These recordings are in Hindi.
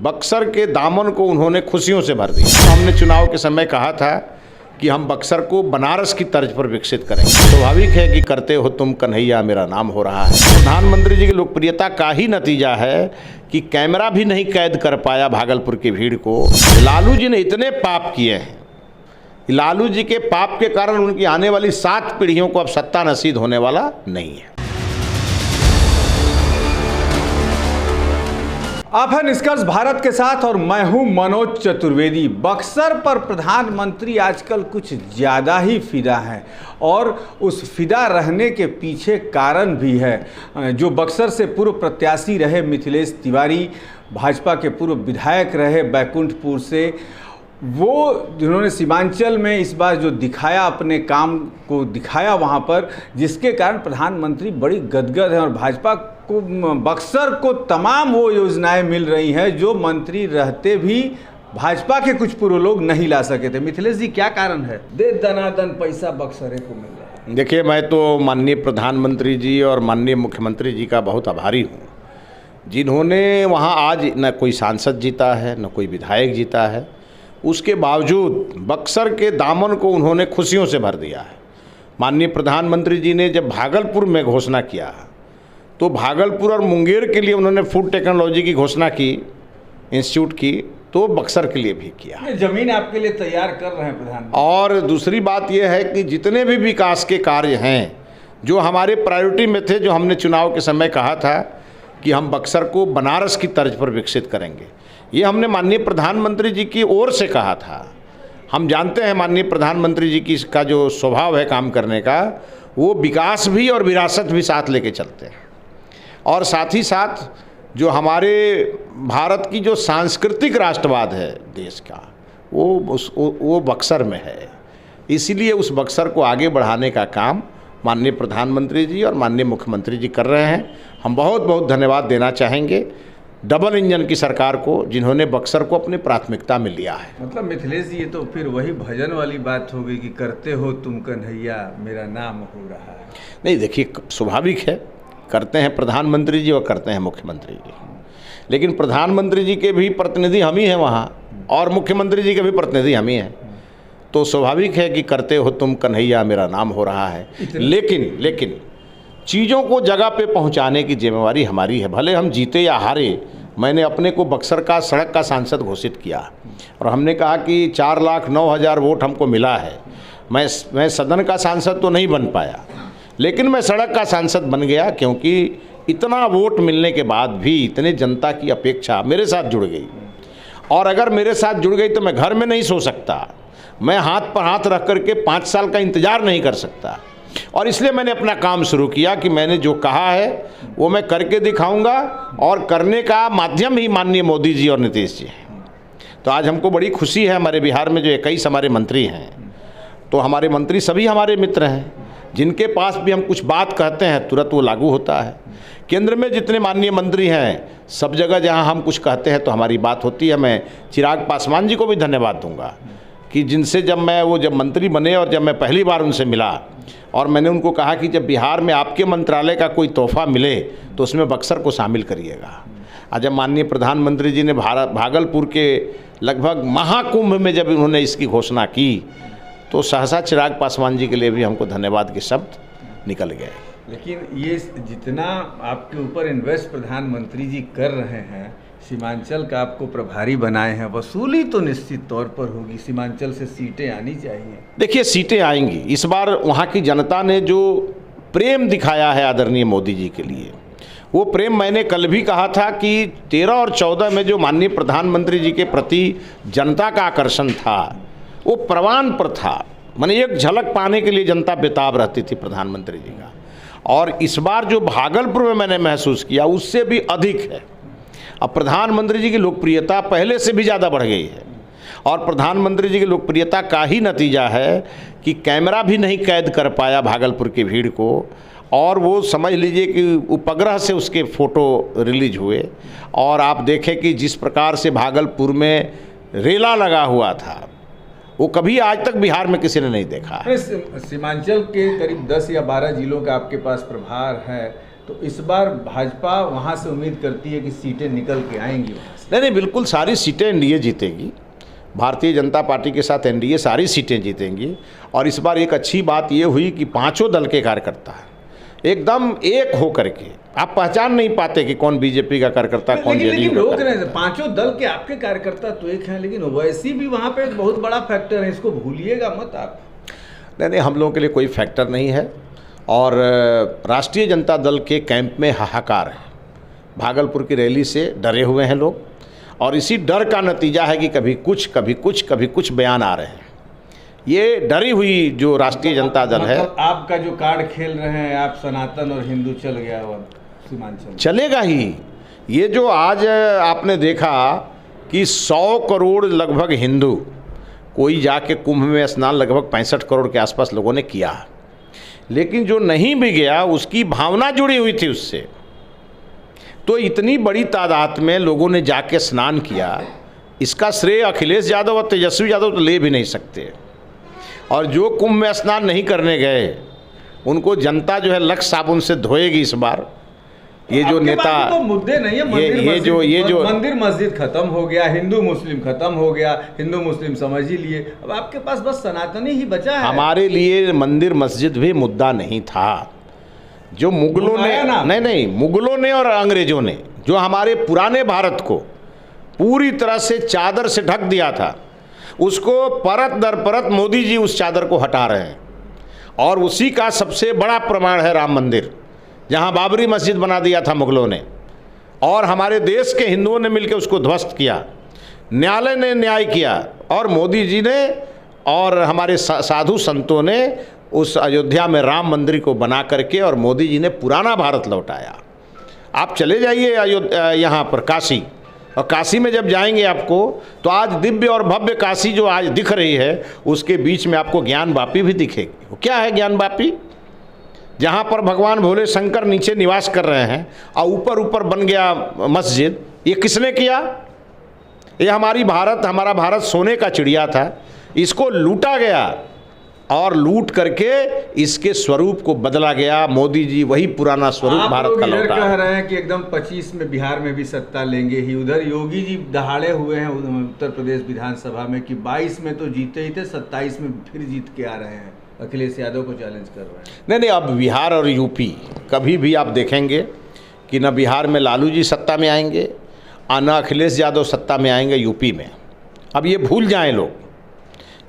बक्सर के दामन को उन्होंने खुशियों से भर दिया। हमने चुनाव के समय कहा था कि हम बक्सर को बनारस की तर्ज पर विकसित करेंगे। स्वाभाविक है कि करते हो तुम कन्हैया मेरा नाम हो रहा है। प्रधानमंत्री जी की लोकप्रियता का ही नतीजा है कि कैमरा भी नहीं कैद कर पाया भागलपुर की भीड़ को। लालू जी ने इतने पाप किए हैं, लालू जी के पाप के कारण उनकी आने वाली 7 पीढ़ियों को अब सत्ता नसीब होने वाला नहीं है। आप हैं निष्कर्ष भारत के साथ और मैं हूं मनोज चतुर्वेदी। बक्सर पर प्रधानमंत्री आजकल कुछ ज़्यादा ही फिदा हैं और उस फिदा रहने के पीछे कारण भी है। जो बक्सर से पूर्व प्रत्याशी रहे मिथिलेश तिवारी, भाजपा के पूर्व विधायक रहे बैकुंठपुर से, वो जिन्होंने सीमांचल में इस बार जो दिखाया, अपने काम को दिखाया वहाँ पर, जिसके कारण प्रधानमंत्री बड़ी गदगद है और भाजपा को, बक्सर को तमाम वो योजनाएं मिल रही हैं जो मंत्री रहते भी भाजपा के कुछ पूर्व लोग नहीं ला सके थे। मिथिलेश जी, क्या कारण है? दे दनादन पैसा बक्सरे को मिल रहा है। देखिए, मैं तो माननीय प्रधानमंत्री जी और माननीय मुख्यमंत्री जी का बहुत आभारी हूँ, जिन्होंने वहाँ आज न कोई सांसद जीता है न कोई विधायक जीता है, उसके बावजूद बक्सर के दामन को उन्होंने खुशियों से भर दिया है। माननीय प्रधानमंत्री जी ने जब भागलपुर में घोषणा किया तो भागलपुर और मुंगेर के लिए उन्होंने फूड टेक्नोलॉजी की घोषणा की, इंस्टीट्यूट की, तो बक्सर के लिए भी किया। जमीन आपके लिए तैयार कर रहे हैं प्रधानमंत्री। और दूसरी बात यह है कि जितने भी विकास के कार्य हैं जो हमारे प्रायोरिटी में थे, जो हमने चुनाव के समय कहा था कि हम बक्सर को बनारस की तर्ज पर विकसित करेंगे, ये हमने माननीय प्रधानमंत्री जी की ओर से कहा था। हम जानते हैं माननीय प्रधानमंत्री जी की इसका जो स्वभाव है काम करने का, वो विकास भी और विरासत भी साथ लेके चलते हैं। और साथ ही साथ जो हमारे भारत की जो सांस्कृतिक राष्ट्रवाद है देश का, वो बक्सर में है। इसीलिए उस बक्सर को आगे बढ़ाने का काम माननीय प्रधानमंत्री जी और माननीय मुख्यमंत्री जी कर रहे हैं। हम बहुत बहुत धन्यवाद देना चाहेंगे डबल इंजन की सरकार को, जिन्होंने बक्सर को अपनी प्राथमिकता में लिया है। मतलब मिथिलेश जी, ये तो फिर वही भजन वाली बात हो गई कि करते हो तुम कन्हैया मेरा नाम हो रहा है। नहीं, देखिए, स्वाभाविक है, करते हैं प्रधानमंत्री जी और करते हैं मुख्यमंत्री जी, लेकिन प्रधानमंत्री जी के भी प्रतिनिधि हम ही हैं वहाँ और मुख्यमंत्री जी के भी प्रतिनिधि हम ही हैं, तो स्वाभाविक है कि करते हो तुम कन्हैया मेरा नाम हो रहा है। लेकिन चीज़ों को जगह पे पहुंचाने की जिम्मेवारी हमारी है। भले हम जीते या हारे, मैंने अपने को बक्सर का सड़क का सांसद घोषित किया और हमने कहा कि 4,09,000 वोट हमको मिला है। मैं सदन का सांसद तो नहीं बन पाया, लेकिन मैं सड़क का सांसद बन गया, क्योंकि इतना वोट मिलने के बाद भी इतने जनता की अपेक्षा मेरे साथ जुड़ गई। और अगर मेरे साथ जुड़ गई तो मैं घर में नहीं सो सकता, मैं हाथ पर हाथ रख करके 5 साल का इंतज़ार नहीं कर सकता। और इसलिए मैंने अपना काम शुरू किया कि मैंने जो कहा है वो मैं करके दिखाऊंगा, और करने का माध्यम ही माननीय मोदी जी और नीतीश जी हैं। तो आज हमको बड़ी खुशी है, हमारे बिहार में जो 21 हमारे मंत्री हैं, तो हमारे मंत्री सभी हमारे मित्र हैं, जिनके पास भी हम कुछ बात कहते हैं तुरंत वो लागू होता है। केंद्र में जितने माननीय मंत्री हैं, सब जगह जहां हम कुछ कहते हैं तो हमारी बात होती है। मैं चिराग पासवान जी को भी धन्यवाद दूंगा कि जिनसे जब मंत्री बने और जब मैं पहली बार उनसे मिला और मैंने उनको कहा कि जब बिहार में आपके मंत्रालय का कोई तोहफा मिले तो उसमें बक्सर को शामिल करिएगा। आज जब माननीय प्रधानमंत्री जी ने भागलपुर के लगभग महाकुंभ में जब उन्होंने इसकी घोषणा की, तो सहसा चिराग पासवान जी के लिए भी हमको धन्यवाद के शब्द निकल गए। लेकिन ये जितना आपके ऊपर इन्वेस्ट प्रधानमंत्री जी कर रहे हैं, सीमांचल का आपको प्रभारी बनाए हैं, वसूली तो निश्चित तौर पर होगी, सीमांचल से सीटें आनी चाहिए। देखिए, सीटें आएंगी। इस बार वहाँ की जनता ने जो प्रेम दिखाया है आदरणीय मोदी जी के लिए, वो प्रेम मैंने कल भी कहा था कि 13 और 14 में जो माननीय प्रधानमंत्री जी के प्रति जनता का आकर्षण था वो प्रवान पर था। माने एक झलक पाने के लिए जनता बेताब रहती थी प्रधानमंत्री जी का। और इस बार जो भागलपुर में मैंने महसूस किया उससे भी अधिक है। अब प्रधानमंत्री जी की लोकप्रियता पहले से भी ज़्यादा बढ़ गई है, और प्रधानमंत्री जी की लोकप्रियता का ही नतीजा है कि कैमरा भी नहीं कैद कर पाया भागलपुर की भीड़ को, और वो समझ लीजिए कि उपग्रह से उसके फ़ोटो रिलीज हुए। और आप देखें कि जिस प्रकार से भागलपुर में रेला लगा हुआ था, वो कभी आज तक बिहार में किसी ने नहीं देखा है। सीमांचल के करीब 10 या 12 जिलों का आपके पास प्रभार है, तो इस बार भाजपा वहाँ से उम्मीद करती है कि सीटें निकल के आएंगी वहाँ से। नहीं, बिल्कुल सारी सीटें एनडीए जीतेगी। भारतीय जनता पार्टी के साथ एनडीए सारी सीटें जीतेंगी। और इस बार एक अच्छी बात ये हुई कि पांचों दल के कार्यकर्ता एकदम एक हो करके, आप पहचान नहीं पाते कि कौन बीजेपी का कार्यकर्ता, कौन जेडीयू का। लोग रहे पांचों दल के आपके कार्यकर्ता तो एक हैं, लेकिन ओवैसी भी वहाँ पे एक बहुत बड़ा फैक्टर है, इसको भूलिएगा मत आप। नहीं, हम लोगों के लिए कोई फैक्टर नहीं है। और राष्ट्रीय जनता दल के कैंप में हाहाकार है। भागलपुर की रैली से डरे हुए हैं लोग, और इसी डर का नतीजा है कि कभी कुछ बयान आ रहे हैं। ये डरी हुई जो राष्ट्रीय जनता दल है, आपका जो कार्ड खेल रहे हैं आप, सनातन और हिंदू चल गया वो सीमांचल चलेगा ही। ये जो आज आपने देखा कि 100 करोड़ लगभग हिंदू, कोई जाके कुंभ में स्नान लगभग 65 करोड़ के आसपास लोगों ने किया, लेकिन जो नहीं भी गया उसकी भावना जुड़ी हुई थी उससे। तो इतनी बड़ी तादाद में लोगों ने जाके स्नान किया, इसका श्रेय अखिलेश यादव और तेजस्वी यादव तो ले भी नहीं सकते। और जो कुंभ में स्नान नहीं करने गए उनको जनता जो है लक्स साबुन से धोएगी इस बार। ये जो नेता तो मुद्दे नहीं है, मंदिर मस्जिद खत्म हो गया, हिंदू मुस्लिम खत्म हो गया, हिंदू मुस्लिम समझ ही लिए, अब आपके पास बस सनातनी ही बचा है। हमारे लिए मंदिर मस्जिद भी मुद्दा नहीं था। जो मुगलों ने नहीं मुगलों ने और अंग्रेजों ने जो हमारे पुराने भारत को पूरी तरह से चादर से ढक दिया था, उसको परत दर परत मोदी जी उस चादर को हटा रहे हैं। और उसी का सबसे बड़ा प्रमाण है राम मंदिर, जहां बाबरी मस्जिद बना दिया था मुगलों ने, और हमारे देश के हिंदुओं ने मिलकर उसको ध्वस्त किया। न्यायालय ने न्याय किया, और मोदी जी ने और हमारे साधु संतों ने उस अयोध्या में राम मंदिर को बना करके, और मोदी जी ने पुराना भारत लौटाया। आप चले जाइए अयोध्या, यहाँ पर काशी, और काशी में जब जाएंगे आपको तो आज दिव्य और भव्य काशी जो आज दिख रही है, उसके बीच में आपको ज्ञान वापी भी दिखेगी। वो क्या है ज्ञान वापी? जहाँ पर भगवान भोले शंकर नीचे निवास कर रहे हैं और ऊपर बन गया मस्जिद। ये किसने किया? ये हमारा भारत सोने का चिड़िया था, इसको लूटा गया, और लूट करके इसके स्वरूप को बदला गया। मोदी जी वही पुराना स्वरूप भारत का लौटा। कह रहे हैं कि एकदम 25 में बिहार में भी सत्ता लेंगे ही। उधर योगी जी दहाड़े हुए हैं उत्तर प्रदेश विधानसभा में कि 22 में तो जीते ही थे, 27 में फिर जीत के आ रहे हैं, अखिलेश यादव को चैलेंज कर रहे हैं। नहीं, अब बिहार और यूपी कभी भी आप देखेंगे कि न बिहार में लालू जी सत्ता में आएंगे और न अखिलेश यादव सत्ता में आएंगे यूपी में। अब ये भूल जाएं लोग,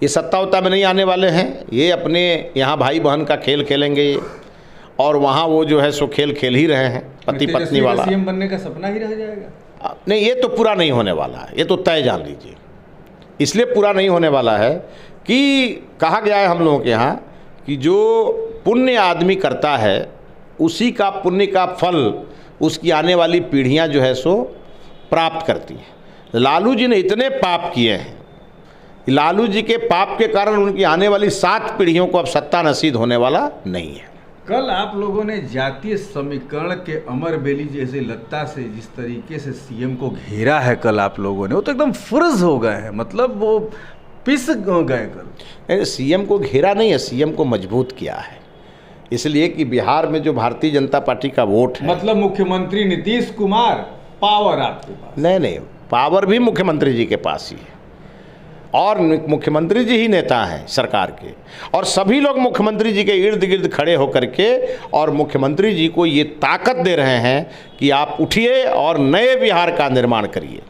ये सत्ता उत्ता में नहीं आने वाले हैं। ये अपने यहाँ भाई बहन का खेल खेलेंगे ये, और वहाँ वो जो है सो खेल खेल ही रहे हैं, पति पत्नी वाला। सीएम बनने का सपना ही रह जाएगा। नहीं, ये तो पूरा नहीं होने वाला है, ये तो तय जान लीजिए। इसलिए पूरा नहीं होने वाला है कि कहा गया है हम लोगों के यहाँ कि जो पुण्य आदमी करता है उसी का पुण्य का फल उसकी आने वाली पीढ़ियाँ जो है सो प्राप्त करती हैं। लालू जी ने इतने पाप किए हैं, लालू जी के पाप के कारण उनकी आने वाली 7 पीढ़ियों को अब सत्ता नसीब होने वाला नहीं है। कल आप लोगों ने जातीय समीकरण के अमर बेली जैसे लत्ता से जिस तरीके से सीएम को घेरा है कल आप लोगों ने, वो तो एकदम फुर्ज हो गए हैं, मतलब वो पिस गए कल। सीएम को घेरा नहीं है, सीएम को मजबूत किया है, इसलिए कि बिहार में जो भारतीय जनता पार्टी का वोट है, मतलब मुख्यमंत्री नीतीश कुमार पावर आपके पास? नहीं, पावर भी मुख्यमंत्री जी के पास ही है, और मुख्यमंत्री जी ही नेता हैं सरकार के, और सभी लोग मुख्यमंत्री जी के इर्द गिर्द खड़े होकर के और मुख्यमंत्री जी को ये ताकत दे रहे हैं कि आप उठिए और नए बिहार का निर्माण करिए।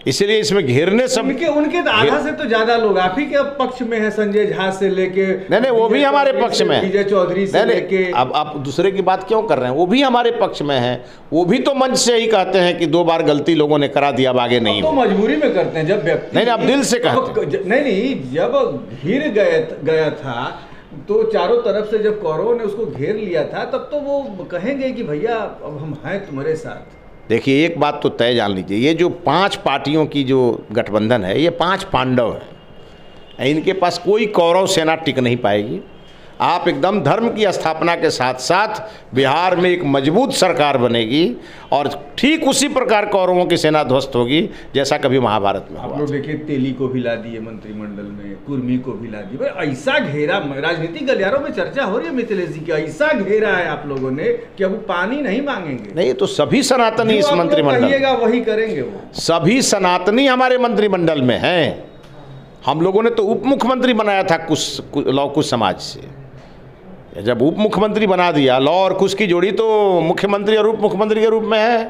इसलिए इसमें घेरने सब उनके आधा से तो ज्यादा लोग आप ही के पक्ष में है, संजय झा से लेके। नहीं, वो भी हमारे पक्ष में है, विजय चौधरी से लेके। अब आप दूसरे की बात क्यों कर रहे हैं? वो भी हमारे पक्ष में है, वो भी तो मंच से ही कहते हैं कि 2 बार गलती लोगों ने करा दिया, अब आगे नहीं। तो मजबूरी में करते हैं जब व्यक्ति नहीं, अब दिल से कहते हैं। नहीं, जब घिर गया था तो चारों तरफ से जब कौरवों ने उसको घेर लिया था, तब तो वो कहेंगे कि भैया अब हम हैं तुम्हारे साथ। देखिए, एक बात तो तय जान लीजिए, ये जो 5 पार्टियों की जो गठबंधन है, ये 5 पांडव हैं। इनके पास कोई कौरव सेना टिक नहीं पाएगी, आप एकदम धर्म की स्थापना के साथ साथ बिहार में एक मजबूत सरकार बनेगी और ठीक उसी प्रकार कौरवों की सेना ध्वस्त होगी जैसा कभी महाभारत में हुआ। आप लोग देखिए, तेली को भी ला दिए मंत्रिमंडल में, कुर्मी को भी ला दिए। भाई ऐसा घेरा, राजनीतिक गलियारों में चर्चा हो रही है मिथिलेश जी की, ऐसा घेरा है आप लोगों ने कि अब पानी नहीं मांगेंगे। नहीं तो सभी सनातनी इस मंत्रिमंडल, वही करेंगे वो, सभी सनातनी हमारे मंत्रिमंडल में हैं। हम लोगों ने तो उप मुख्यमंत्री बनाया था लौ कुश समाज से। जब उप मुख्यमंत्री बना दिया, लौ और कुश की जोड़ी तो मुख्यमंत्री और उप मुख्यमंत्री के रूप में है,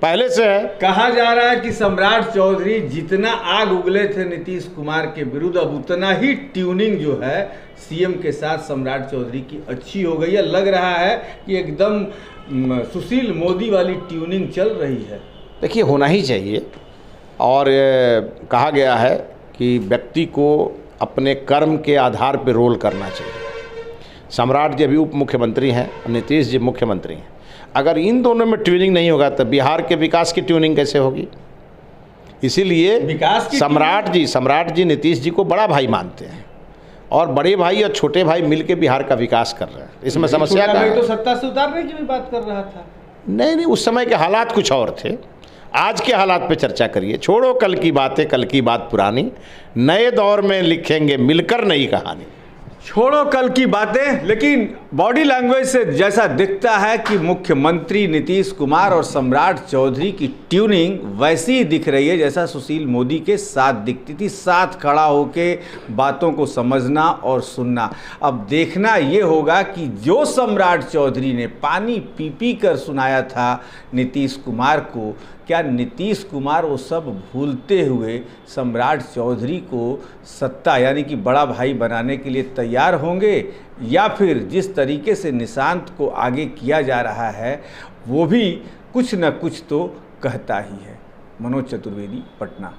पहले से है। कहा जा रहा है कि सम्राट चौधरी जितना आग उगले थे नीतीश कुमार के विरुद्ध, अब उतना ही ट्यूनिंग जो है सीएम के साथ सम्राट चौधरी की अच्छी हो गई है। लग रहा है कि एकदम सुशील मोदी वाली ट्यूनिंग चल रही है। देखिए, होना ही चाहिए। और कहा गया है कि व्यक्ति को अपने कर्म के आधार पर रोल करना चाहिए। सम्राट जी अभी उप मुख्यमंत्री हैं, नीतीश जी मुख्यमंत्री हैं। अगर इन दोनों में ट्यूनिंग नहीं होगा तो बिहार के विकास की ट्यूनिंग कैसे होगी? इसीलिए सम्राट जी नीतीश जी को बड़ा भाई मानते हैं और बड़े भाई और छोटे भाई मिलकर बिहार का विकास कर रहे हैं। इसमें समस्या क्या है? तो सत्ता से उतारने की भी बात कर रहा था। नहीं, उस समय के हालात कुछ और थे। आज के हालात पे चर्चा करिए। छोड़ो कल की बातें, कल की बात पुरानी, नए दौर में लिखेंगे मिलकर नई कहानी। छोड़ो कल की बातें, लेकिन बॉडी लैंग्वेज से जैसा दिखता है कि मुख्यमंत्री नीतीश कुमार और सम्राट चौधरी की ट्यूनिंग वैसी ही दिख रही है जैसा सुशील मोदी के साथ दिखती थी, साथ खड़ा होके बातों को समझना और सुनना। अब देखना ये होगा कि जो सम्राट चौधरी ने पानी पी पी कर सुनाया था नीतीश कुमार को, क्या नीतीश कुमार वो सब भूलते हुए सम्राट चौधरी को सत्ता यानी कि बड़ा भाई बनाने के लिए तैयार होंगे, या फिर जिस तरीके से निशांत को आगे किया जा रहा है वो भी कुछ न कुछ तो कहता ही है। मनोज चतुर्वेदी, पटना।